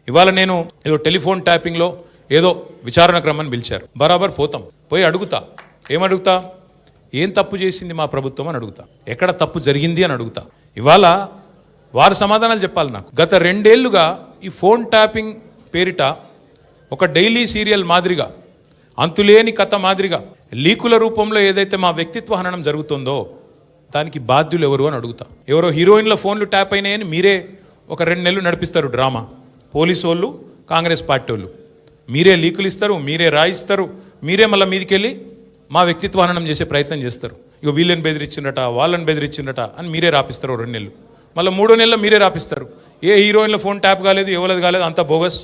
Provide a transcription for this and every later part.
ఇవాళ నేను ఏదో టెలిఫోన్ ట్యాపింగ్లో ఏదో విచారణ క్రమాన్ని పిలిచారు, బరాబర్ పోతాం, పోయి అడుగుతా. ఏమడుగుతా? ఏం తప్పు చేసింది మా ప్రభుత్వం అని అడుగుతా, ఎక్కడ తప్పు జరిగింది అని అడుగుతా. ఇవాళ వారు సమాధానాలు చెప్పాలి నాకు. గత 2 ఏళ్లుగా ఈ ఫోన్ ట్యాపింగ్ పేరిట ఒక డైలీ సీరియల్ మాదిరిగా, అంతులేని కథ మాదిరిగా లీకుల రూపంలో ఏదైతే మా వ్యక్తిత్వ హననం జరుగుతుందో దానికి బాధ్యులు ఎవరు అని అడుగుతా. ఎవరో హీరోయిన్ల ఫోన్లు ట్యాప్ అయినాయని మీరే ఒక 2 నెలలు నడిపిస్తారు డ్రామా. పోలీసు వాళ్ళు, కాంగ్రెస్ పార్టీ వాళ్ళు మీరే లీకులు ఇస్తారు, మీరే రాయిస్తారు, మీరే మళ్ళీ మీదికెళ్ళి మా వ్యక్తిత్వ హననం చేసే ప్రయత్నం చేస్తారు. ఇక వీళ్ళని బెదిరించిందట, వాళ్ళని బెదిరించిందట అని మీరే రాపిస్తారు 2 నెలలు. మళ్ళీ 3వ నెలలో మీరే రాపిస్తారు. ఏ హీరోయిన్ల ఫోన్ ట్యాప్ కాలేదు, ఎవరిది కాలేదు, అంతా బోగస్,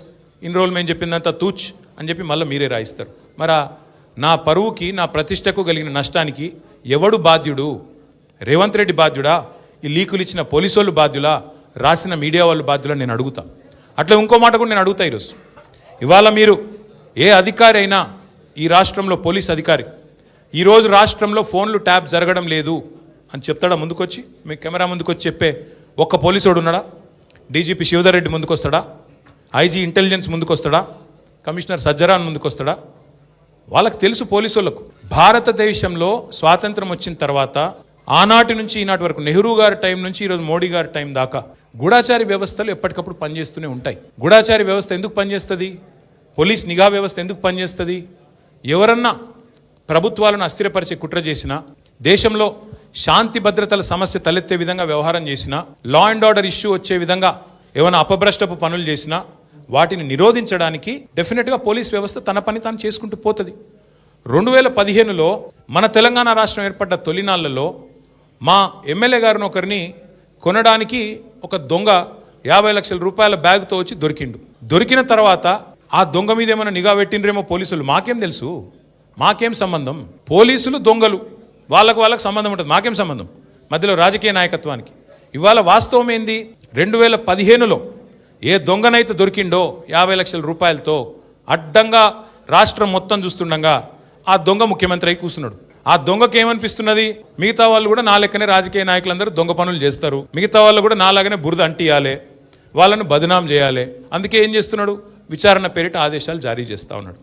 ఇన్ని రోజులు మేము చెప్పిందంతా తూచ్ అని చెప్పి మళ్ళీ మీరే రాయిస్తారు. మరి నా పరువుకి, నా ప్రతిష్టకు కలిగిన నష్టానికి ఎవడు బాధ్యుడు? రేవంత్ రెడ్డి బాధ్యుడా? ఈ లీకులు ఇచ్చిన పోలీసు వాళ్ళు బాధ్యులా? రాసిన మీడియా వాళ్ళు బాధ్యులా? నేను అడుగుతా. అట్లా ఇంకో మాట కూడా నేను అడుగుతా. ఈరోజు ఇవాళ మీరు ఏ అధికారి అయినా, ఈ రాష్ట్రంలో పోలీస్ అధికారి ఈరోజు రాష్ట్రంలో ఫోన్లు ట్యాప్ జరగడం లేదు అని చెప్తాడా? ముందుకొచ్చి మీ కెమెరా ముందుకొచ్చి చెప్పే ఒక్క పోలీసుడు ఉన్నాడా? డీజీపీ శివధర్ రెడ్డి ముందుకు వస్తాడా? ఐజీ ఇంటెలిజెన్స్ ముందుకు వస్తాడా? కమిషనర్ సజ్జరాన్ ముందుకు వస్తాడా? వాళ్ళకి తెలుసు పోలీసు వాళ్ళకు. భారతదేశంలో స్వాతంత్రం వచ్చిన తర్వాత ఆనాటి నుంచి ఈనాటి వరకు, నెహ్రూ గారి టైం నుంచి ఈరోజు మోడీ గారి టైం దాకా గూఢాచారి వ్యవస్థలు ఎప్పటికప్పుడు పనిచేస్తూనే ఉంటాయి. గూఢాచారి వ్యవస్థ ఎందుకు పనిచేస్తుంది? పోలీస్ నిఘా వ్యవస్థ ఎందుకు పనిచేస్తుంది? ఎవరన్నా ప్రభుత్వాలను అస్థిరపరిచే కుట్ర చేసినా, దేశంలో శాంతి భద్రతల సమస్య తలెత్తే విధంగా వ్యవహారం చేసినా, లా అండ్ ఆర్డర్ ఇష్యూ వచ్చే విధంగా ఏమైనా అపభ్రష్టపు పనులు చేసినా వాటిని నిరోధించడానికి డెఫినెట్గా పోలీస్ వ్యవస్థ తన పని తాను చేసుకుంటూ పోతుంది. 2015లో మన తెలంగాణ రాష్ట్రం ఏర్పడ్డ తొలినాళ్లలో మా ఎమ్మెల్యే గారిని ఒకరిని కొనడానికి ఒక దొంగ 50 లక్షల రూపాయల బ్యాగ్తో వచ్చి దొరికిండు. దొరికిన తర్వాత ఆ దొంగ మీద ఏమైనా నిఘా పెట్టిండ్రేమో పోలీసులు. మాకేం తెలుసు? మాకేం సంబంధం? పోలీసులు దొంగలు, వాళ్ళకు సంబంధం ఉంటుంది, మాకేం సంబంధం? మధ్యలో రాజకీయ నాయకత్వానికి. ఇవాళ వాస్తవం ఏంది? 2015లో ఏ దొంగనైతే దొరికిండో 50 లక్షల రూపాయలతో అడ్డంగా రాష్ట్రం మొత్తం చూస్తుండగా ఆ దొంగ ముఖ్యమంత్రి అయి కూర్చున్నాడు. ఆ దొంగకి ఏమనిపిస్తున్నది? మిగతా వాళ్ళు కూడా నా లెక్కనే రాజకీయ నాయకులందరూ దొంగ పనులు చేస్తారు, మిగతా వాళ్ళు కూడా నాలాగనే బురద అంటియాలి, వాళ్ళను బదనాం చేయాలి. అందుకే ఏం చేస్తున్నాడు? విచారణ పేరిట ఆదేశాలు జారీ చేస్తూ ఉన్నాడు.